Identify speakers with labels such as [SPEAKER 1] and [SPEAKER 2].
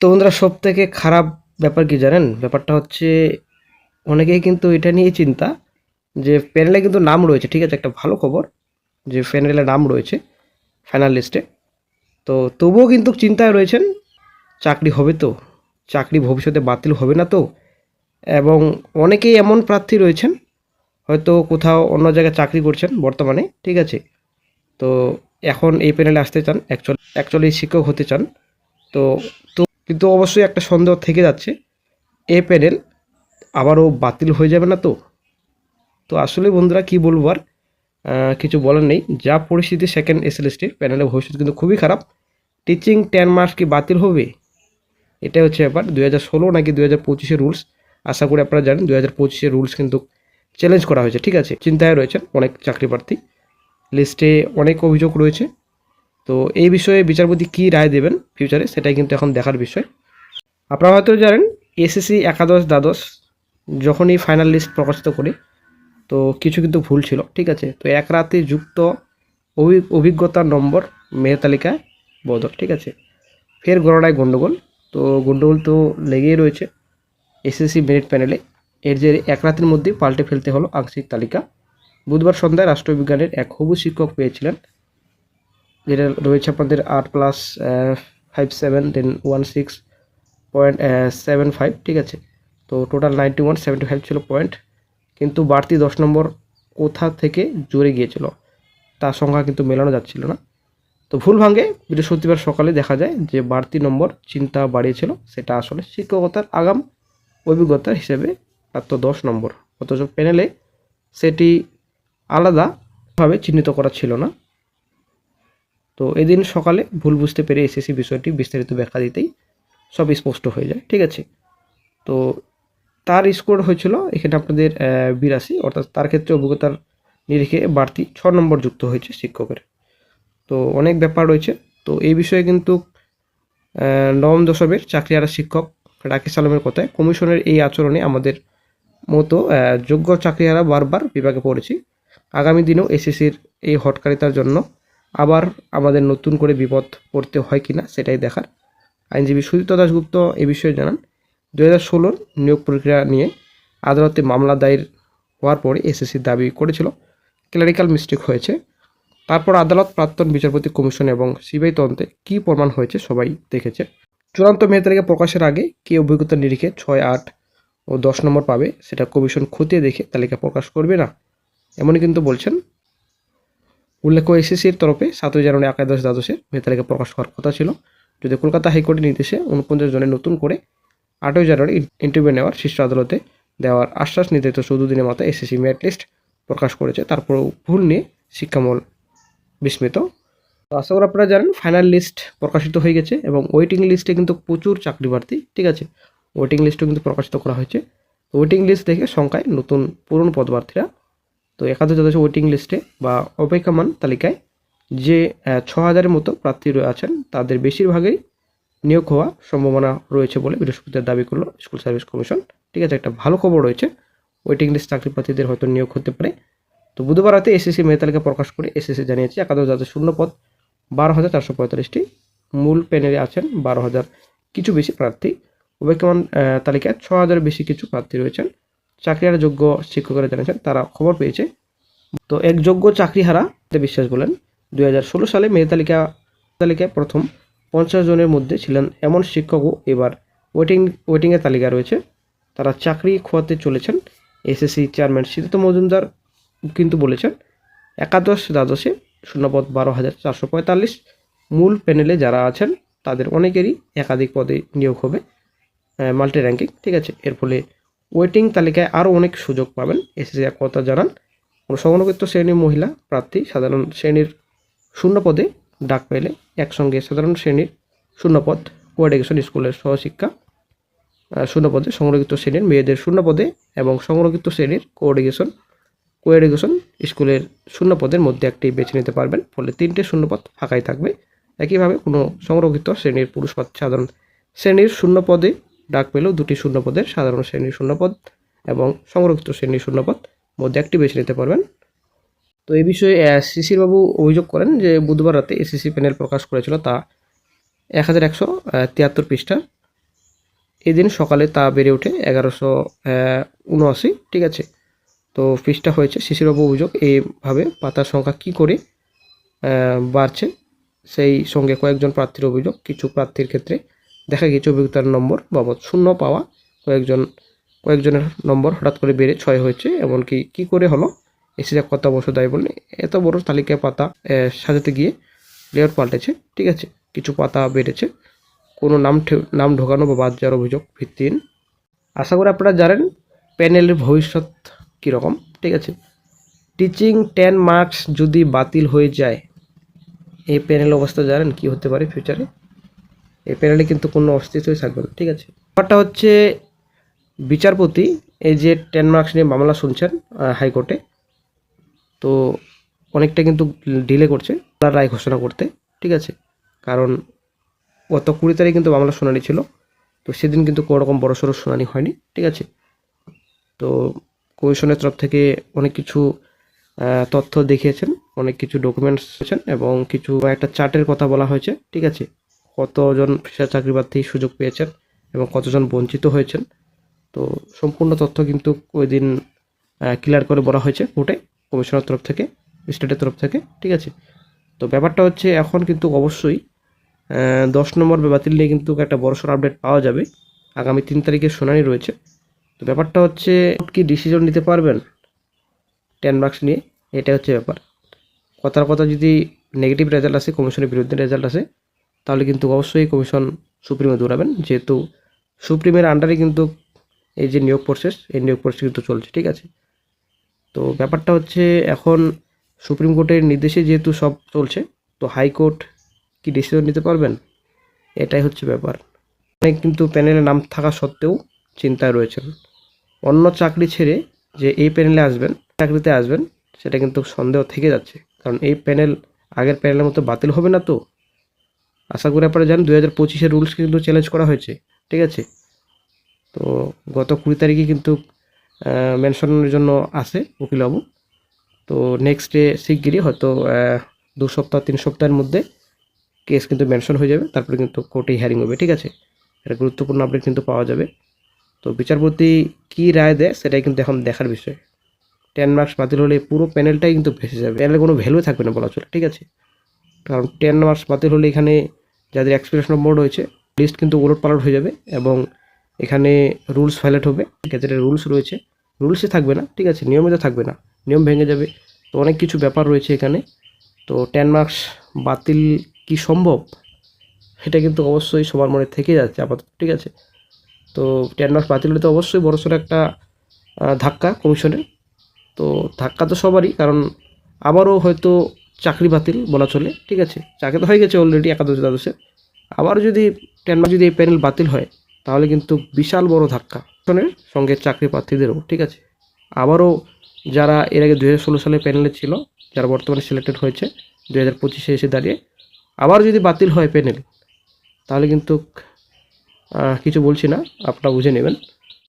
[SPEAKER 1] তো বন্ধুরা, সব থেকে খারাপ ব্যাপার কি জানেন? ব্যাপারটা হচ্ছে অনেকেই কিন্তু এটা নিয়ে চিন্তা যে প্যানেলে কিন্তু নাম রয়েছে, ঠিক আছে, একটা ভালো খবর যে প্যানেলে নাম রয়েছে ফাইনাল লিস্টে। তো তবুও কিন্তু চিন্তায় রয়েছেন, চাকরি হবে তো, চাকরি ভবিষ্যতে বাতিল হবে না তো। এবং অনেকেই এমন প্রার্থী রয়েছেন হয়তো কোথাও অন্য জায়গায় চাকরি করছেন বর্তমানে, ঠিক আছে, তো এখন এই প্যানেলে আসতে চান, অ্যাকচুয়ালি শিক্ষক হতে চান। তো তো কিন্তু অবশ্যই একটা সন্দেহ থেকে যাচ্ছে, এ প্যানেল আবারও বাতিল হয়ে যাবে না তো। তো আসলে বন্ধুরা কি বলবো আর, কিছু বলার নেই। যা পরিস্থিতি সেকেন্ড এসএলএসটির প্যানেলের ভবিষ্যৎ কিন্তু খুবই খারাপ। টিচিং 10 মার্কস কি বাতিল হবে? এটা হচ্ছে ব্যাপার। 2016 নাকি 2025-এর রুলস, আশা করি আপনারা জানেন 2025-এর রুলস কিন্তু চ্যালেঞ্জ করা হয়েছে, ঠিক আছে। চিন্তায় রয়েছেন অনেক চাকরি প্রার্থী, লিস্টে অনেক অভিযোগ রয়েছে। তো এই বিষয়ে বিচারপতি কী রায় দেবেন ফিউচারে, সেটাই কিন্তু এখন দেখার বিষয়। আপনারা হয়তো জানেন এসএসসি একাদশ দ্বাদশ যখনই ফাইনাল লিস্ট প্রকাশিত করে, তো কিছু কিন্তু ভুল ছিল, ঠিক আছে। তো এক রাতে যুক্ত অভিজ্ঞতার নম্বর মেধা তালিকায় বদল, ঠিক আছে। ফের গণনায় গণ্ডগোল। তো গণ্ডগোল তো লেগেই রয়েছে এসএসসি মেরিট প্যানেলে। এর যে এক রাতের মধ্যে পাল্টে ফেলতে হলো আংশিক তালিকা। বুধবার সন্ধ্যায় রাষ্ট্রবিজ্ঞানের এক হবু শিক্ষক পেয়েছিলেন, যেটা রয়েছে আপনাদের 8+57 দেন 16.75, ঠিক আছে। তো টোটাল 91.75 ছিল পয়েন্ট, কিন্তু বাড়তি 10 নম্বর কোথা থেকে জুড়ে গিয়েছিল তার সংখ্যা কিন্তু মেলানো যাচ্ছিল না। তো ভুল ভাঙে বৃহস্পতিবার সকালে দেখা যায় যে বাড়তি নম্বর চিন্তা বাড়িয়েছিল সেটা আসলে শিক্ষকতার আগাম অভিজ্ঞতা হিসেবে মাত্র 10 নম্বর, অথচ প্যানেলে সেটি আলাদাভাবে চিহ্নিত করা ছিল না। তো এদিন সকালে ভুল বুঝতে পেরে এসএসসি বিষয়টি বিস্তারিত ব্যাখ্যা দিতেই সব স্পষ্ট হয়ে যায়, ঠিক আছে। তো তার স্কোর হয়েছিল এখানে আপনাদের 82, অর্থাৎ তার ক্ষেত্রে অভিজ্ঞতার নিরিখে বাড়তি 6 নম্বর যুক্ত হয়েছে শিক্ষকের। তো অনেক ব্যাপার রয়েছে। তো এই বিষয়ে কিন্তু নবম দশমের চাকরিহারা শিক্ষক রাকেশ আলমের কথায়, কমিশনের এই আচরণে আমাদের মতো যোগ্য চাকরিহারা বারবার বিপাকে পড়েছি। আগামী দিনেও এসএসসির এই হটকারিতার জন্য আবার আমাদের নতুন করে বিপদ পড়তে হয় কিনা সেটাই দেখার। আইনজীবী সুদীপ্ত দাশগুপ্ত এ বিষয়ে জানান, 2016 নিয়োগ প্রক্রিয়া নিয়ে আদালতে মামলা দায়ের হওয়ার পরে এসএসসি দাবি করেছিল ক্লারিক্যাল মিস্টেক হয়েছে। তারপর আদালত, প্রাক্তন বিচারপতি কমিশন এবং সিবিআই তদন্তে কী প্রমাণ হয়েছে সবাই দেখেছে। চূড়ান্ত মেধা তালিকা প্রকাশের আগে কে অভিজ্ঞতার নিরিখে 6, 8 ও 10 নম্বর পাবে সেটা কমিশন খতিয়ে দেখে তালিকা প্রকাশ করবে না, এমনই কিন্তু বলছেন। উল্লেখ্য, এসএসসির তরফে 7 জানুয়ারি একাদশ দ্বাদশের মেধা তালিকা প্রকাশ হওয়ার কথা ছিল, যদি কলকাতা হাইকোর্টের নির্দেশে 49 জনের নতুন করে 8 জানুয়ারি ইন্টারভিউ নেওয়ার শীর্ষ আদালতে দেওয়ার আশ্বাস নির্ধারিত 14 দিনের মাথায় এসএসসি মেরিট লিস্ট প্রকাশ করেছে। তারপরেও ভুল নিয়ে শিক্ষামহল বিস্মিত। তো আশা করি আপনারা জানেন ফাইনাল লিস্ট প্রকাশিত হয়ে গেছে এবং ওয়েটিং লিস্টে কিন্তু প্রচুর চাকরি প্রার্থী, ঠিক আছে। ওয়েটিং লিস্টও কিন্তু প্রকাশিত করা হয়েছে। ওয়েটিং লিস্ট দেখে সংখ্যায় নতুন পুরনো পদপ্রার্থীরা, তো একাদশ দ্বাদশ ওয়েটিং লিস্টে বা অপেক্ষমান তালিকায় যে 6,000-এর মতো প্রার্থী আছেন তাদের বেশিরভাগই নিয়োগ হওয়ার সম্ভাবনা রয়েছে বলে বৃহস্পতিবার দাবি করলো স্কুল সার্ভিস কমিশন, ঠিক আছে। একটা ভালো খবর রয়েছে, ওয়েটিং লিস্ট চাকরি প্রার্থীদের হয়তো নিয়োগ হতে পারে। তো বুধবার রাতে এসএসসি মেধা তালিকা প্রকাশ করে এসএসসি জানিয়েছে একাদশ দ্বাদশ শূন্য পদ 12,445টি, মূল প্যানেলে আছেন 12,000 কিছু বেশি প্রার্থী। অপেক্ষমান তালিকায় 6,000 বেশি কিছু প্রার্থী রয়েছেন। চাকরিহারা যোগ্য শিক্ষকেরা জানিয়েছেন তারা খবর পেয়েছে। তো এক যোগ্য চাকরিহারা বিশ্বাস বলেন, 2016 সালে মেধা তালিকায় প্রথম 50 জনের মধ্যে ছিলেন এমন শিক্ষকও এবার ওয়েটিংয়ের তালিকা রয়েছে। তারা চাকরি খোয়াতে চলেছেন। এসএসসি চেয়ারম্যান সিদ্ধার্থ মজুমদার কিন্তু বলেছেন, একাদশ দ্বাদশে শূন্যপদ 12,445, মূল প্যানেলে যারা আছেন তাদের অনেকেরই একাধিক পদে নিয়োগ হবে, মাল্টি র্যাঙ্কিং, ঠিক আছে। এর ফলে ওয়েটিং তালিকায় আরও অনেক সুযোগ পাবেন। এসএসসি এক কথা জানান, সংরক্ষিত শ্রেণীর মহিলা প্রার্থী সাধারণ শ্রেণীর শূন্য পদে ডাক পেলে একসঙ্গে সাধারণ শ্রেণীর শূন্যপদ, কোএডুকেশন স্কুলের সহশিক্ষা শূন্যপদে, সংরক্ষিত শ্রেণীর মেয়েদের শূন্যপদে এবং সংরক্ষিত শ্রেণীর কোএডুকেশন স্কুলের শূন্যপদের মধ্যে একটি বেছে নিতে পারবেন। ফলে 3টে শূন্যপদ ফাঁকাই থাকবে। একইভাবে কোনো সংরক্ষিত শ্রেণীর পুরুষ প্রার্থী সাধারণ শ্রেণীর শূন্যপদে ডাক পেলেও 2টি শূন্যপদের সাধারণ শ্রেণীর শূন্যপদ এবং সংরক্ষিত শ্রেণীর শূন্যপদ মধ্যে একটি বেছে নিতে পারবেন। তো এই বিষয়ে শিশির বাবু অভিযোগ করেন যে বুধবার রাতে এসএসসি প্যানেল প্রকাশ করেছিল তা 1173 পৃষ্ঠা, এদিন সকালে তা বেড়ে ওঠে 1179, ঠিক আছে। তো পৃষ্ঠা হয়েছে শিশিরবাবু অভিযোগ এইভাবে পাতার সংখ্যা কি করে বাড়ছে, সেই সঙ্গে কয়েকজন প্রার্থীর অভিযোগ। কিছু প্রার্থীর ক্ষেত্রে দেখা গিয়েছে অভিজ্ঞতার নম্বর বাবদ শূন্য পাওয়া কয়েকজনের নম্বর হঠাৎ করে বেড়ে 6 হয়েছে। এমনকি কি করে হলো, এসিরা কত অবশ্য দায়ী বললে এত বড় তালিকায় পাতা সাজাতে গিয়ে লেআউট পাল্টেছে, ঠিক আছে। কিছু পাতা বেড়েছে, কোনো নাম ঢোকানো বা বাদ যাওয়ার অভিযোগ ভিত্তিহীন। আশা করি আপনারা জানেন প্যানেলের ভবিষ্যৎ কীরকম, ঠিক আছে। টিচিং 10 মার্কস যদি বাতিল হয়ে যায়, এই প্যানেল অবস্থা জানেন কি হতে পারে ফিউচারে। এই প্যানেলে কিন্তু কোনো অস্তিত্বই থাকবে না, ঠিক আছে। ব্যাপারটা হচ্ছে বিচারপতি এই যে 10 মার্কস নিয়ে মামলা শুনছেন হাইকোর্টে, তো অনেকটা কিন্তু ডিলে করছে রায় ঘোষণা করতে, ঠিক আছে। কারণ গত 20 তারিখ কিন্তু মামলা শুনানি ছিল, তো সেদিন কিন্তু কোনো রকম বড়সড় শুনানি হয়নি, ঠিক আছে। তো কমিশনের তরফ থেকে অনেক কিছু তথ্য দেখিয়েছেন, অনেক কিছু ডকুমেন্টস দিয়েছেন এবং কিছু একটা চার্টের কথা বলা হয়েছে, ঠিক আছে। কতজন ফ্রেশার চাকরি প্রার্থী সুযোগ পেয়েছেন এবং কতজন বঞ্চিত হয়েছেন, তো সম্পূর্ণ তথ্য কিন্তু ওই দিন ক্লিয়ার করে বলা হয়েছে কোর্টে কমিশনের তরফ থেকে, স্টেটের তরফ থেকে, ঠিক আছে। তো ব্যাপারটা হচ্ছে এখন কিন্তু অবশ্যই 10 নম্বর বাতিল নিয়ে কিন্তু একটা বড়সড় আপডেট পাওয়া যাবে। আগামী 3 তারিখে শুনানি রয়েছে। তো ব্যাপারটা হচ্ছে কি ডিসিশন নিতে পারবেন 10 মার্কস নিয়ে, এটা হচ্ছে ব্যাপার। কথার কথা যদি নেগেটিভ রেজাল্ট আসে, কমিশনের বিরুদ্ধে রেজাল্ট আসে, তাহলে কিন্তু অবশ্যই কমিশন সুপ্রিমে দৌড়াবেন, যেহেতু সুপ্রিমের আন্ডারে কিন্তু এই যে নিয়োগ প্রসেস, এই নিয়োগ প্রসেস কিন্তু চলছে, ঠিক আছে। তো ব্যাপারটা হচ্ছে এখন সুপ্রিম কোর্টের নির্দেশে যেহেতু সব চলছে, তো হাইকোর্ট কি ডিসিশন নিতে পারবেন, এটাই হচ্ছে ব্যাপার। অনেক কিন্তু প্যানেলে নাম থাকা সত্ত্বেও চিন্তায় রয়েছেন। অন্য চাকরি ছেড়ে যে এই প্যানেলে আসবেন, চাকরিতে আসবেন, সেটা কিন্তু সন্দেহ থেকে যাচ্ছে। কারণ এই প্যানেল আগের প্যানেলের মতো বাতিল হবে না তো। আশা করি আপনারা জানেন 2025-এর রুলস কিন্তু চ্যালেঞ্জ করা হয়েছে, ঠিক আছে। তো গত 20 তারিখে কিন্তু মেনশনের জন্য আসে উকিলবাবু। তো নেক্সট ডে শিগগিরই হয়তো 2 সপ্তাহ 3 সপ্তাহের মধ্যে কেস কিন্তু মেনশন হয়ে যাবে, তারপরে কিন্তু কোর্টে হিয়ারিং হবে, ঠিক আছে। এটা গুরুত্বপূর্ণ আপডেট কিন্তু পাওয়া যাবে। তো বিচারপতি কী রায় দেয় সেটাই কিন্তু এখন দেখার বিষয়। 10 মার্কস বাতিল হলে পুরো প্যানেলটাই কিন্তু ভেসে যাবে, প্যানেলে কোনো ভ্যালু থাকবে না বলা চলে, ঠিক আছে। কারণ 10 মার্কস বাতিল হলে এখানে যাদের এক্সপিরিয়েন্স নম্বর রয়েছে লিস্ট কিন্তু ওলটপালট হয়ে যাবে এবং এখানে রুলস ভায়োলেট হবে। গেজেটের রুলস রয়েছে, রুলসে থাকবে না, ঠিক আছে, নিয়মিত থাকবে না, নিয়ম ভেঙে যাবে। তো অনেক কিছু ব্যাপার রয়েছে এখানে। তো 10 মার্কস বাতিল কি সম্ভব, এটা কিন্তু অবশ্যই সবার মনে থেকে যাচ্ছে আপাতত, ঠিক আছে। তো 10 মার্কস বাতিল হলে তো অবশ্যই বড়সড় একটা ধাক্কা কমিশনের। তো ধাক্কা তো সবারই, কারণ আবারও হয়তো চাকরি বাতিল বলা চলে, ঠিক আছে। চাকরি তো হয়ে গেছে অলরেডি একাদশ দ্বাদশে, আবার যদি 10 মার্কস যদি এই প্যানেল বাতিল হয়, তাহলে কিন্তু বিশাল বড় ধাক্কা কমিশনের সঙ্গে চাকরি প্রার্থীদেরও, ঠিক আছে। আবারও যারা এর আগে 2016 সালে প্যানেলে ছিল, যারা বর্তমানে সিলেক্টেড হয়েছে 2025-এ এসে দাঁড়িয়ে, আবার যদি বাতিল হয় প্যানেল, তাহলে কিন্তু কিছু বলছি না, আপনারা বুঝে নেবেন।